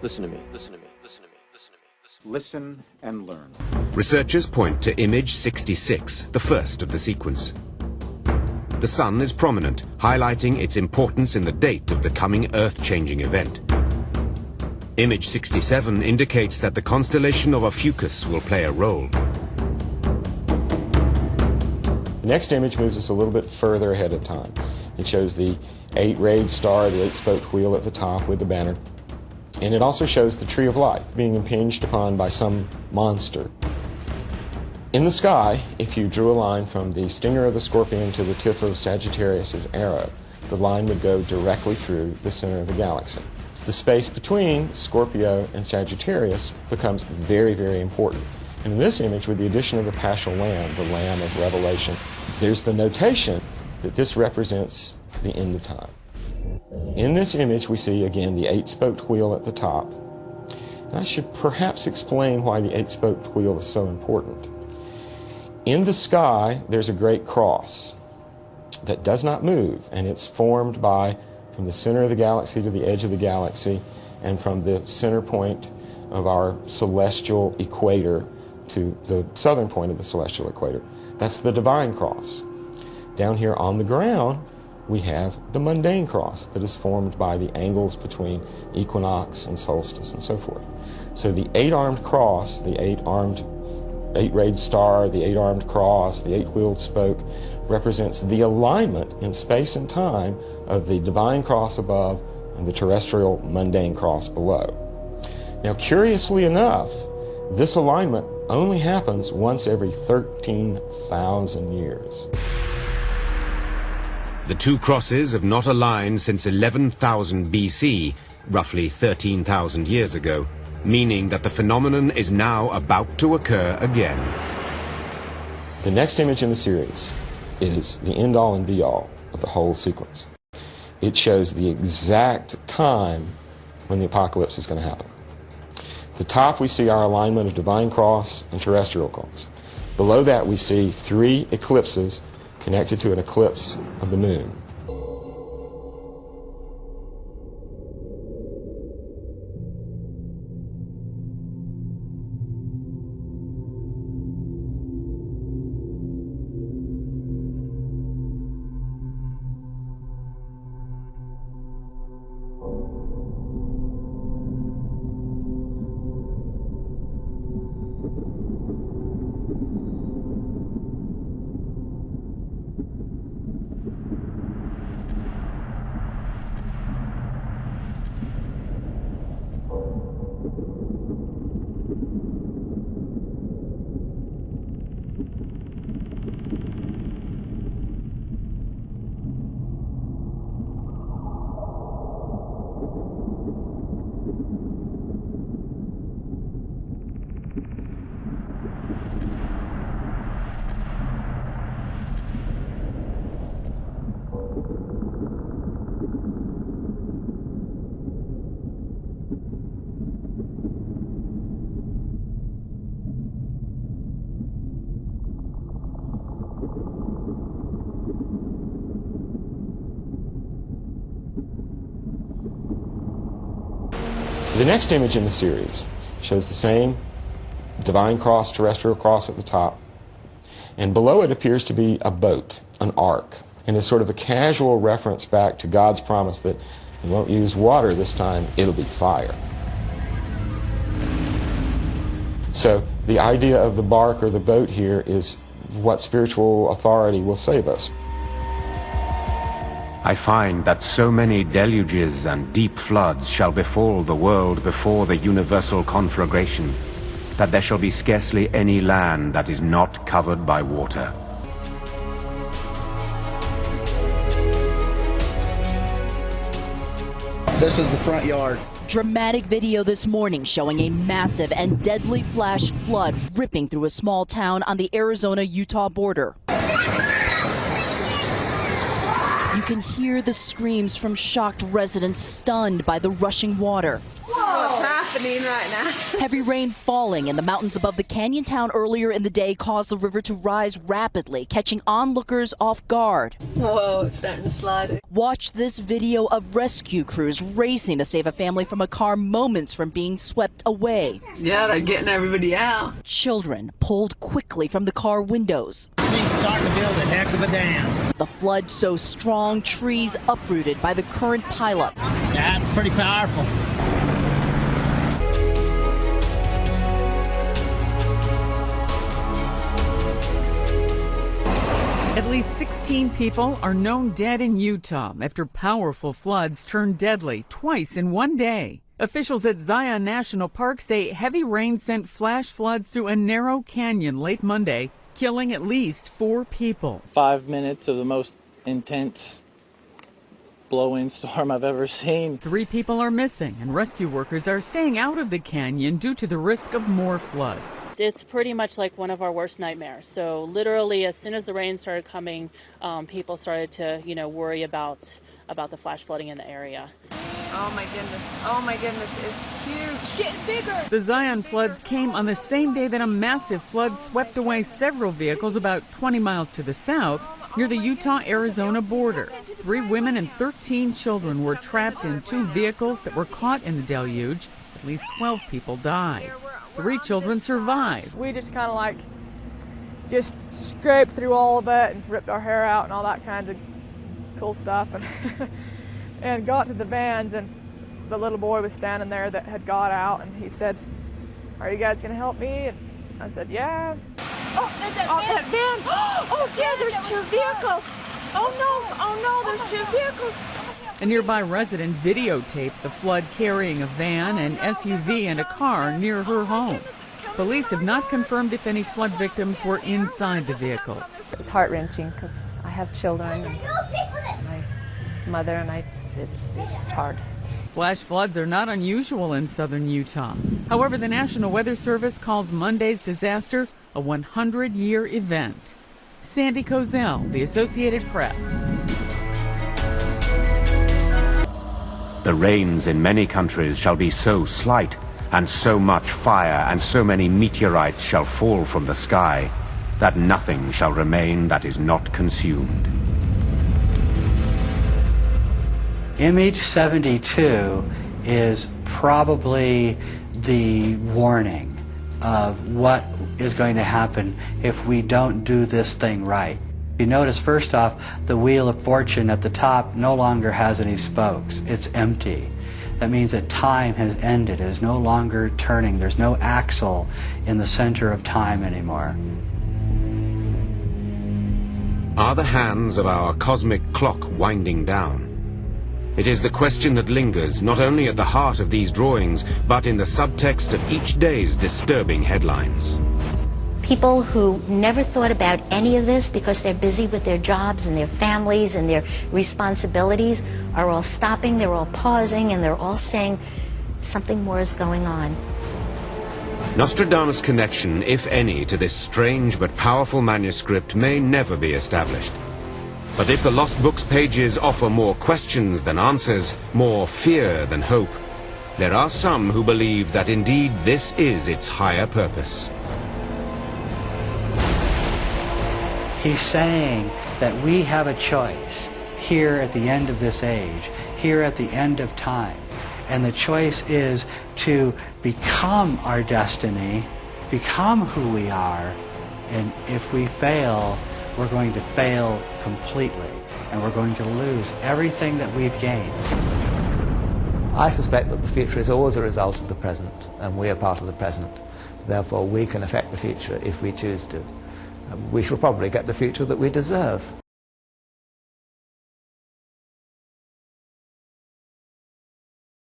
Listen to me. Listen to me. Listen to me. Listen to me. Listen and learn. Researchers point to image 66, the first of the sequence. The sun is prominent, highlighting its importance in the date of the coming Earth-changing event. Image 67 indicates that the constellation of Ophiuchus will play a role. The next image moves us a little bit further ahead of time. It shows the 8-rayed star, the 8-spoked wheel at the top with the banner. And it also shows the tree of life being impinged upon by some monster. In the sky, if you drew a line from the stinger of the scorpion to the tip of Sagittarius's arrow, the line would go directly through the center of the galaxy. The space between Scorpio and Sagittarius becomes very, very important. And in this image, with the addition of the paschal lamb, the lamb of Revelation, there's the notation that this represents the end of time. In this image, we see again the 8-spoked wheel at the top. And I should perhaps explain why the 8-spoked wheel is so important. In the sky, there's a great cross that does not move, and it's formed by, from the center of the galaxy to the edge of the galaxy, and from the center point of our celestial equator to the southern point of the celestial equator. That's the divine cross. Down here on the ground, we have the mundane cross that is formed by the angles between equinox and solstice and so forth. So the 8-armed cross, the 8-rayed star, the 8-armed cross, the 8-wheeled spoke, represents the alignment in space and time of the divine cross above and the terrestrial mundane cross below. Now, curiously enough, this alignment only happens once every 13,000 years. The two crosses have not aligned since 11,000 BC, roughly 13,000 years ago, meaning that the phenomenon is now about to occur again. The next image in the series is the end-all and be-all of the whole sequence. It shows the exact time when the apocalypse is going to happen. At the top, we see our alignment of divine cross and terrestrial cross. Below that, we see 3 eclipses connected to an eclipse of the moon. The next image in the series shows the same divine cross, terrestrial cross at the top, and below it appears to be a boat, an ark, and is sort of a casual reference back to God's promise that He won't use water this time, it'll be fire. So the idea of the bark or the boat here is what spiritual authority will save us. I find that so many deluges and deep floods shall befall the world before the universal conflagration, that there shall be scarcely any land that is not covered by water. This is the front yard. Dramatic video this morning showing a massive and deadly flash flood ripping through a small town on the Arizona-Utah border. You can hear the screams from shocked residents stunned by the rushing water. Whoa! what's happening right now. Heavy rain falling in the mountains above the canyon town earlier in the day caused the river to rise rapidly, catching onlookers off guard. Whoa, it's starting to slide. Watch this video of rescue crews racing to save a family from a car moments from being swept away. Yeah, they're getting everybody out. Children pulled quickly from the car windows. He's starting to build a heck of a dam. The flood so strong, trees uprooted by the current pileup. That's pretty powerful. At least 16 people are known dead in Utah after powerful floods turned deadly twice in one day. Officials at Zion National Park say heavy rain sent flash floods through a narrow canyon late Monday, killing at least 4 people. 5 minutes of the most intense blow-in storm I've ever seen. 3 people are missing, and rescue workers are staying out of the canyon due to the risk of more floods. It's pretty much like one of our worst nightmares. So literally, as soon as the rain started coming, people started to, worry about the flash flooding in the area. Oh my goodness, it's huge. Getting bigger. The Zion floods came on the same day that a massive flood swept away several vehicles about 20 miles to the south near the Utah-Arizona border. 3 women and 13 children were trapped in 2 vehicles that were caught in the deluge. At least 12 people died. 3 children survived. We just kind of just scraped through all of it and ripped our hair out and all that kinds of cool stuff and got to the vans, and the little boy was standing there that had got out, and he said, "Are you guys gonna help me?" And I said, "Yeah." Oh, that van. Oh, dear, there's 2 vehicles. Oh no, there's 2 vehicles. A nearby resident videotaped the flood carrying a van, an SUV, and a car near her home. Police have not confirmed if any flood victims were inside the vehicles. It's heart-wrenching because I have children and my mother, and it's just hard. Flash floods are not unusual in southern Utah. However, the National Weather Service calls Monday's disaster a 100-year event. Sandy Kozel, The Associated Press. The rains in many countries shall be so slight, and so much fire and so many meteorites shall fall from the sky, that nothing shall remain that is not consumed. Image 72 is probably the warning of what is going to happen if we don't do this thing right. You notice, first off, the Wheel of Fortune at the top no longer has any spokes. It's empty. That means that time has ended. It is no longer turning. There's no axle in the center of time anymore. Are the hands of our cosmic clock winding down? It is the question that lingers not only at the heart of these drawings, but in the subtext of each day's disturbing headlines. People who never thought about any of this because they're busy with their jobs and their families and their responsibilities are all stopping, they're all pausing, and they're all saying something more is going on. Nostradamus' connection, if any, to this strange but powerful manuscript may never be established. But if the Lost Book's pages offer more questions than answers, more fear than hope, there are some who believe that indeed this is its higher purpose. He's saying that we have a choice here at the end of this age, here at the end of time. And the choice is to become our destiny, become who we are, and if we fail, we're going to fail completely, and we're going to lose everything that we've gained. I suspect that the future is always a result of the present, and we are part of the present. Therefore, we can affect the future if we choose to. We shall probably get the future that we deserve.